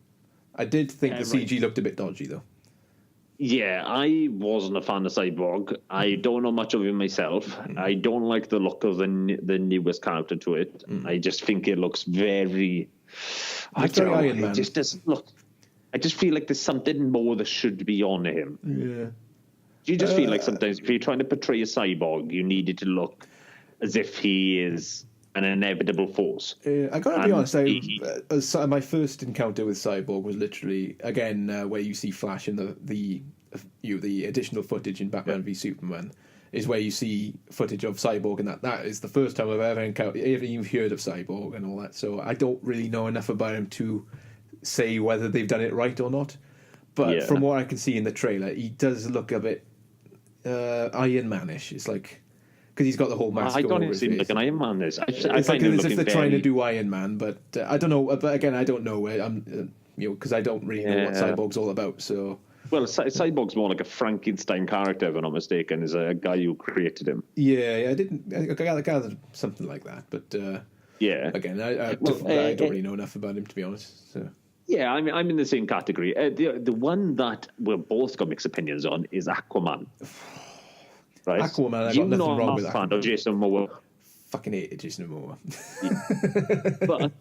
I did think the CG looked a bit dodgy, though. Yeah, I wasn't a fan of Cyborg. I don't know much of him myself. I don't like the look of the newest character to it. I just think it looks very... I don't know. Iron Man. It just doesn't look... I just feel like there's something more that should be on him. Yeah. Do you just feel like sometimes if you're trying to portray a cyborg, you need it to look as if he is an inevitable force? I gotta be honest. My first encounter with Cyborg was literally again where you see Flash in the additional footage in Batman v Superman is where you see footage of Cyborg, and that is the first time I've ever even heard of Cyborg and all that. So I don't really know enough about him to say whether they've done it right or not. But from what I can see in the trailer, he does look a bit Iron Man-ish. It's like, because he's got the whole mask. I don't over his seem face. like an Iron Man is. I It's find like him as if looking they're trying to very... do Iron Man, but I don't know. But again, I don't know. I'm because I don't really know what Cyborg's all about. So Well, Cyborg's more like a Frankenstein character, if I'm not mistaken. Is a guy who created him. Yeah, I gathered something like that, but Yeah. again, I don't really know enough about him, to be honest. So. Yeah, I'm in the same category. The one that we're both got mixed opinions on is Aquaman. Right? Aquaman, I got nothing wrong with fan Aquaman. of Jason Momoa. Fucking hated Jason Momoa. But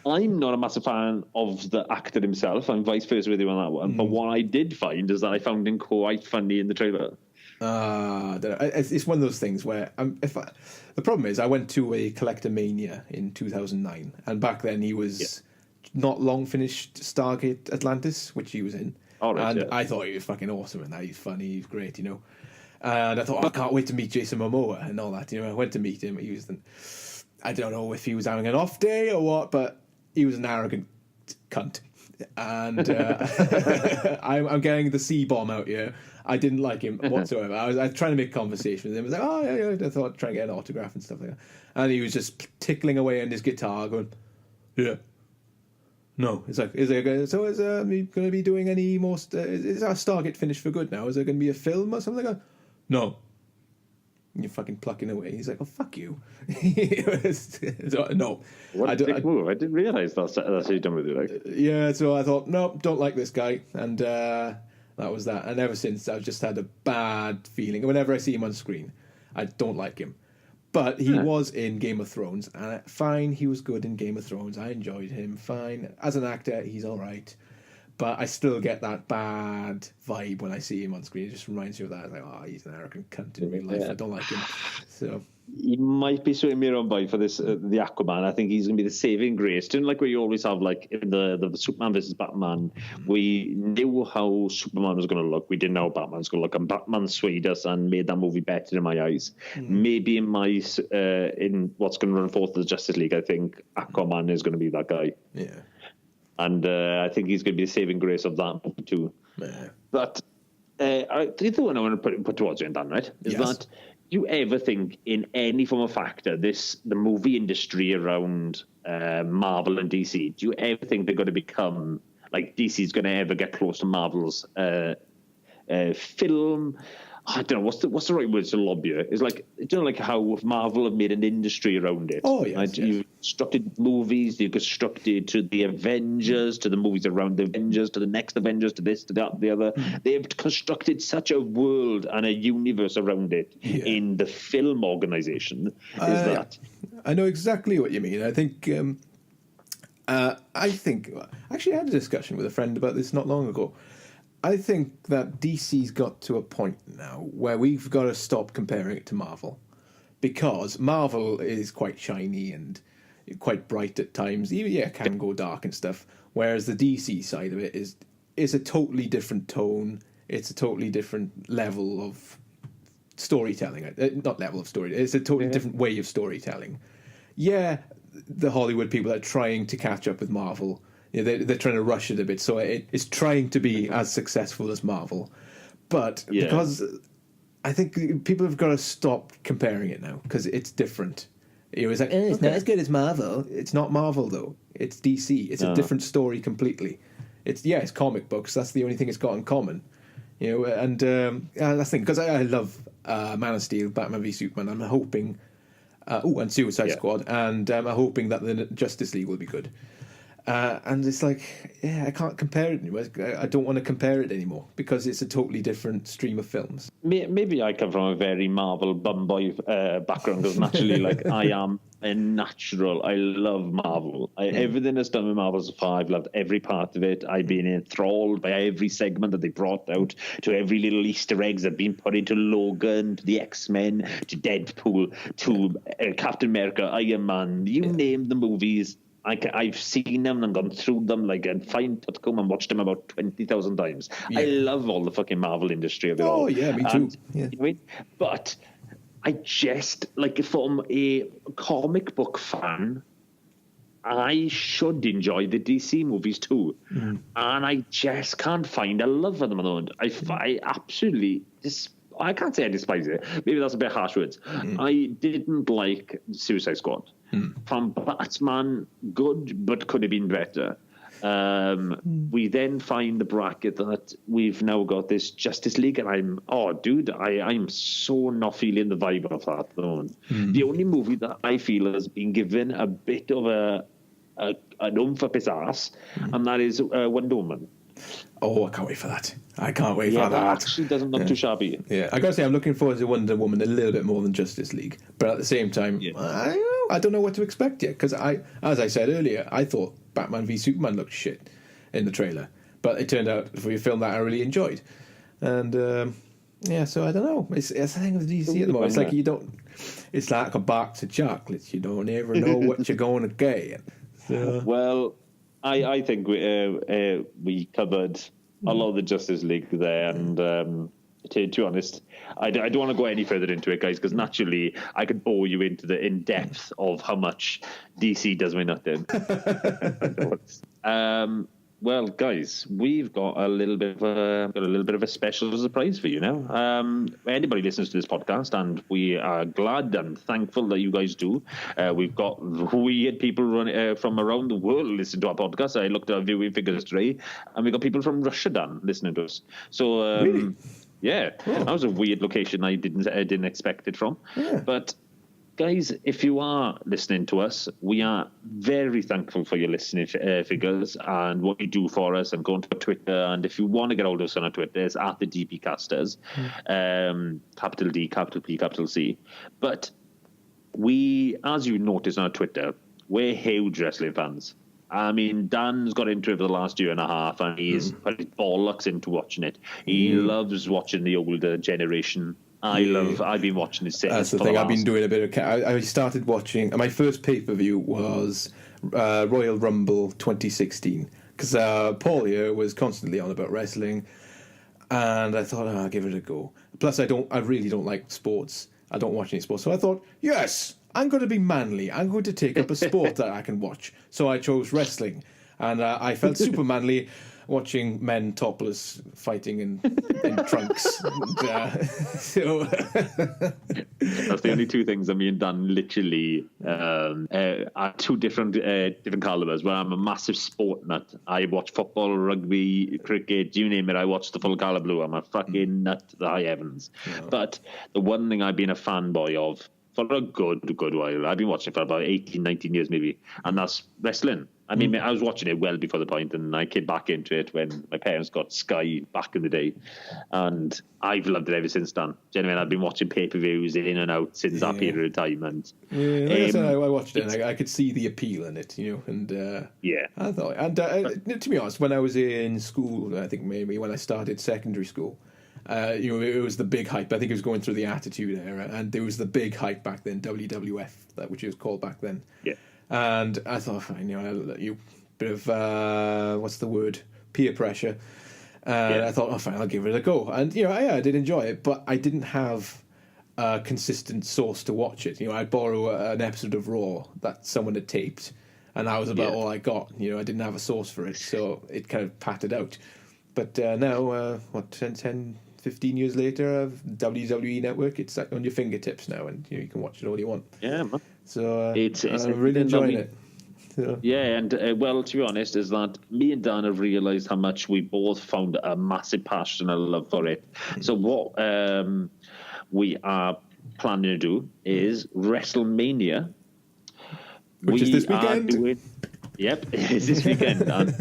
I'm not a massive fan of the actor himself. I'm vice versa with you on that one. But what I did find is that I found him quite funny in the trailer. It's one of those things where the problem is I went to a Collector Mania in 2009, and back then he was not long finished Stargate Atlantis, which he was in. Oh, right, and yeah. I thought he was fucking awesome, and he's funny, he's great, you know. And I thought, I can't wait to meet Jason Momoa and all that. You know, I went to meet him. He was, I don't know if he was having an off day or what, but he was an arrogant cunt. And I'm getting the C-bomb out here. I didn't like him whatsoever. I was trying to make conversation with him. I was like, oh, yeah. I thought I'd try and get an autograph and stuff like that. And he was just tickling away on his guitar going, yeah. No, it's like, is me going to be doing any more? Is our Stargate finished for good now? Is there going to be a film or something? No. And you're fucking plucking away. He's like, oh, fuck you. No. What a dick move. I didn't realise that's how you done with it. Like. Yeah, so I thought, no, don't like this guy. And that was that. And ever since, I've just had a bad feeling. Whenever I see him on screen, I don't like him. But he was in Game of Thrones, and fine, he was good in Game of Thrones. I enjoyed him, fine. As an actor, he's all right. But I still get that bad vibe when I see him on screen. It just reminds you of that. Like, oh, he's an arrogant cunt in real life. I don't like him. So He might be swinging me around by for this, the Aquaman. I think he's going to be the saving grace. Didn't like where you always have, like, in the Superman versus Batman, we knew how Superman was going to look. We didn't know how Batman was going to look. And Batman swayed us and made that movie better in my eyes. Maybe in in what's going to run forth the Justice League, I think Aquaman is going to be that guy. yeah. And I think he's going to be the saving grace of that movie too. Yeah. But the other one I want to put towards you, Dan, right, is that do you ever think in any form of factor, the movie industry around Marvel and DC, do you ever think they're going to become, like DC's going to ever get close to Marvel's film? I don't know, what's the right word to lobby it? It's like, do you know, like how Marvel have made an industry around it? Oh, yes, like, you've constructed movies, you've constructed to the Avengers, to the movies around the Avengers, to the next Avengers, to this, to that, the other. They've constructed such a world and a universe around it in the film organization. I know exactly what you mean. I think actually I had a discussion with a friend about this not long ago. I think that DC's got to a point now where we've got to stop comparing it to Marvel, because Marvel is quite shiny and quite bright at times. Even it can go dark and stuff. Whereas the DC side of it is a totally different tone. It's a totally different level of storytelling. Not level of story. It's a totally different way of storytelling. Yeah, the Hollywood people are trying to catch up with Marvel. You know, they're trying to rush it a bit, so it's trying to be as successful as Marvel. But because I think people have got to stop comparing it now, because it's different. You know, it's like, it's not as good as Marvel. It's not Marvel, though. It's DC. It's a different story completely. It's comic books. That's the only thing it's got in common. You know, and that's the thing, because I love Man of Steel, Batman v Superman. I'm hoping, and Suicide Squad, and I'm hoping that the Justice League will be good. And it's like, I can't compare it anymore. I don't want to compare it anymore because it's a totally different stream of films. Maybe I come from a very Marvel bumboy background, because naturally, like, I am a natural. I love Marvel. Everything that's done with Marvel so far, I've loved every part of it. I've been enthralled by every segment that they brought out, to every little Easter eggs that have been put into Logan, to the X-Men, to Deadpool, to Captain America, Iron Man. You name the movies. I've seen them and gone through them, like, and come and watched them about 20,000 times. I love all the fucking Marvel industry of it all. Oh, yeah, me too. You know what I mean? But I just, like, from a comic book fan, I should enjoy the DC movies too. And I just can't find a love for them at the moment. I absolutely I can't say I despise it. Maybe that's a bit harsh words. I didn't like Suicide Squad. From Batman, good, but could have been better. We then find the bracket that we've now got this Justice League, and I'm so not feeling the vibe of that at the moment. The only movie that I feel has been given a bit of an oomph up its ass, and that is Wonder Woman. Oh, I can't wait for that. I can't wait for That that. actually doesn't look too shabby. Yeah, I gotta say, I'm looking forward to Wonder Woman a little bit more than Justice League, but at the same time, I don't know what to expect yet, because as I said earlier, I thought Batman v Superman looked shit in the trailer, but it turned out to be a film that I really enjoyed, and so I don't know. It's the thing with DC at the moment. It's like it's like a box of chocolates. You don't ever know what you're going to get. So. Well, I think we covered a lot of the Justice League there, and to be honest, I don't want to go any further into it, guys, because naturally I could bore you into the in depth of how much DC does my nut in. Well, guys, we've got a little bit of a special surprise for you now. Anybody listens to this podcast, and we are glad and thankful that you guys do. We've got weird people from around the world listening to our podcast. I looked at our viewing figures today, and we got people from Russia listening to us. So, really? Yeah, that was a weird location I didn't expect it from. Yeah. But guys, if you are listening to us, we are very thankful for your listening figures and what you do for us, and going to Twitter. And if you want to get hold of us on our Twitter, it's at the DPcasters, capital D, capital P, capital C. But we, as you notice on our Twitter, we're huge wrestling fans. I mean, Dan's got into it for the last year and a half, and he's put his bollocks into watching it. He loves watching the older generation. I've been watching it since. That's the thing. I've been doing a bit of. I started watching. My first pay-per-view was Royal Rumble 2016, because Paul here was constantly on about wrestling, and I thought, I'll give it a go. Plus, I really don't like sports. I don't watch any sports, so I thought, yes, I'm going to be manly. I'm going to take up a sport that I can watch. So I chose wrestling, and I felt super manly watching men topless fighting in trunks. So that's the only two things that me and Dan literally are two different calibers. Where I'm a massive sport nut. I watch football, rugby, cricket, you name it. I watch the full colour blue. I'm a fucking nut to the high heavens. Yeah. But the one thing I've been a fanboy of for a good while, I've been watching for about 18, 19 years maybe, and that's wrestling. I mean, I was watching it well before the point, and I came back into it when my parents got Sky back in the day, and I've loved it ever since then. Genuinely, I've been watching pay-per-views in and out since that period of time. And like I said, I watched it, and I could see the appeal in it, and I thought, and to be honest, when I was in school, I think maybe when I started secondary school, it was the big hype. I think it was going through the Attitude Era, and there was the big hype back then, WWF, which it was called back then. Yeah. And I thought, fine, you bit of what's the word, peer pressure. And I thought, fine, I'll give it a go. And I did enjoy it, but I didn't have a consistent source to watch it. I'd borrow an episode of Raw that someone had taped, and that was about all I got. I didn't have a source for it, so it kind of pattered out. But now, 10, 15 years later, WWE Network, it's on your fingertips now, and you can watch it all you want. Yeah, man. So I'm really enjoying it. So. Yeah, and well, to be honest, is that me and Dan have realised how much we both found a massive passion and love for it. So what we are planning to do is WrestleMania, which is this weekend. Yep, it's this weekend, and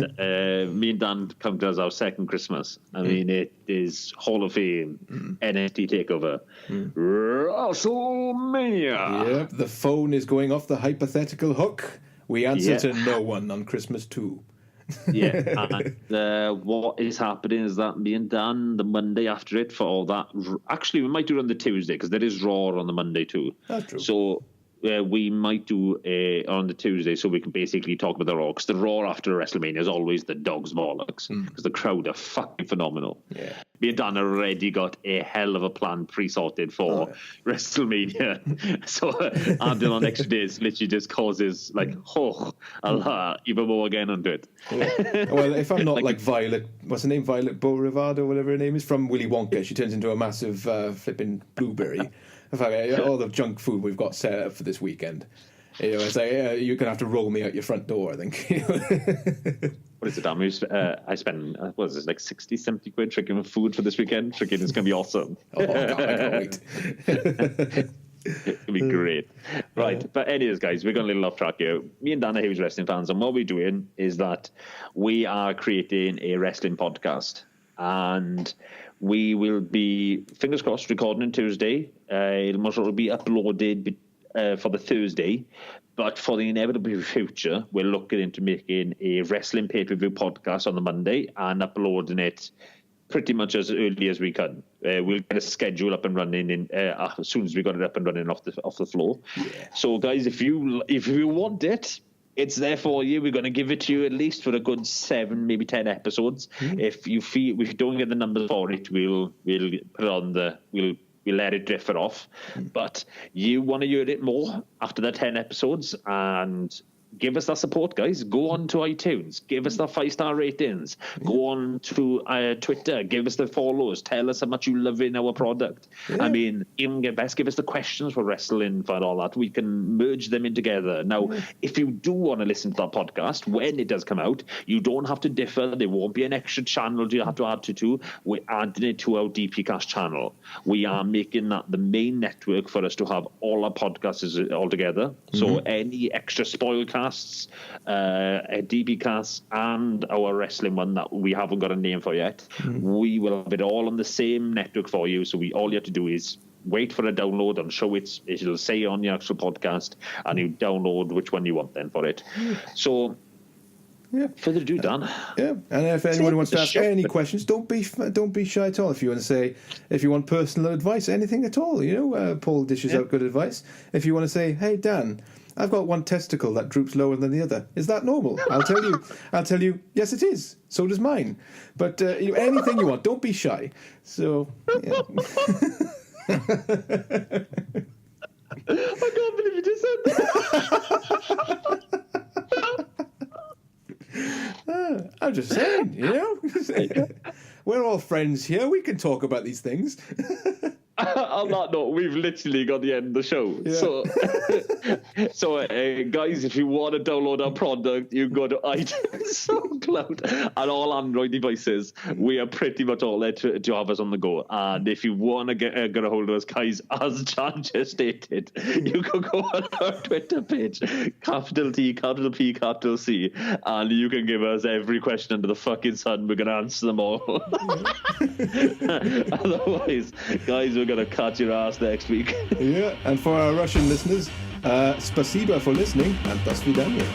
me and Dan come to us our second Christmas. I mean, it is Hall of Fame, NXT TakeOver, WrestleMania. Yep, the phone is going off the hypothetical hook. We answer to no one on Christmas too. Yeah, and what is happening is that me and Dan, the Monday after it, for all that, actually we might do it on the Tuesday, because there is Raw on the Monday too. That's true. So we might do on the Tuesday, so we can basically talk about the Raw, because the Raw after WrestleMania is always the dog's bollocks, because the crowd are fucking phenomenal. Yeah. Me and Dan already got a hell of a plan pre-sorted for WrestleMania. So adding on extra days literally just causes even more again onto it. Yeah. Well, if I'm not like Violet, what's her name? Violet Beauregard or whatever her name is, from Willy Wonka, she turns into a massive flipping blueberry. In fact, all the junk food we've got set up for this weekend, it's like you're gonna have to roll me out your front door, I think. what is it, Dan? I spent, what is this, like 60, 70 quid drinking food for this weekend. Drinking is going to be awesome. Oh, God, I can't wait. It'll be great. Right, but anyways, guys, we're going a little off track here. Me and Dan are huge wrestling fans, and what we're doing is that we are creating a wrestling podcast. And we will be, fingers crossed, recording on Tuesday. It'll most likely be uploaded for the Thursday. But for the inevitable future, we're looking into making a wrestling pay-per-view podcast on the Monday and uploading it pretty much as early as we can. We'll get a schedule up and running as soon as we got it up and running off the floor. Yeah. So, guys, if you want it, it's there for you. We're going to give it to you at least for a good 7, maybe 10 episodes. Mm-hmm. If you don't get the numbers for it, we'll put it on we'll let it drift off. Mm-hmm. But you want to hear it more after the 10 episodes, and give us that support, guys. Go on to iTunes. Give us the 5-star ratings. Go on to Twitter. Give us the follows. Tell us how much you love in our product. Yeah. I mean, even give us the questions for wrestling, for all that. We can merge them in together. Now, if you do want to listen to that podcast, when it does come out, you don't have to differ. There won't be an extra channel you have to add to. We're adding it to our DPCast channel. We are making that the main network for us to have all our podcasts all together. Mm-hmm. So any extra spoilcasts, DPCast, and our wrestling one that we haven't got a name for yet, we will have it all on the same network for you. So all you have to do is wait for a download. I'm sure it'll say on the actual podcast, and you download which one you want then for it. So further ado, Dan. And if anyone wants to ask any questions, don't be shy at all. If you want to say, if you want personal advice, anything at all, Paul dishes out good advice. If you want to say, hey Dan, I've got one testicle that droops lower than the other. Is that normal? I'll tell you, yes, it is. So does mine. But anything you want, don't be shy. So, yeah. I can't believe you just said that. I'm just saying, we're all friends here. We can talk about these things. On that note, we've literally got the end of the show. Yeah. So guys, if you want to download our product, you go to iTunes, SoundCloud, and all Android devices. We are pretty much all there to have us on the go. And if you want to get a hold of us, guys, as Jan just stated, you can go on our Twitter page, capital T, capital P, capital C, and you can give us every question under the fucking sun. We're going to answer them all. Otherwise, guys, we're going to catch your ass next week. And for our Russian listeners, spasiba for listening, and до свидания.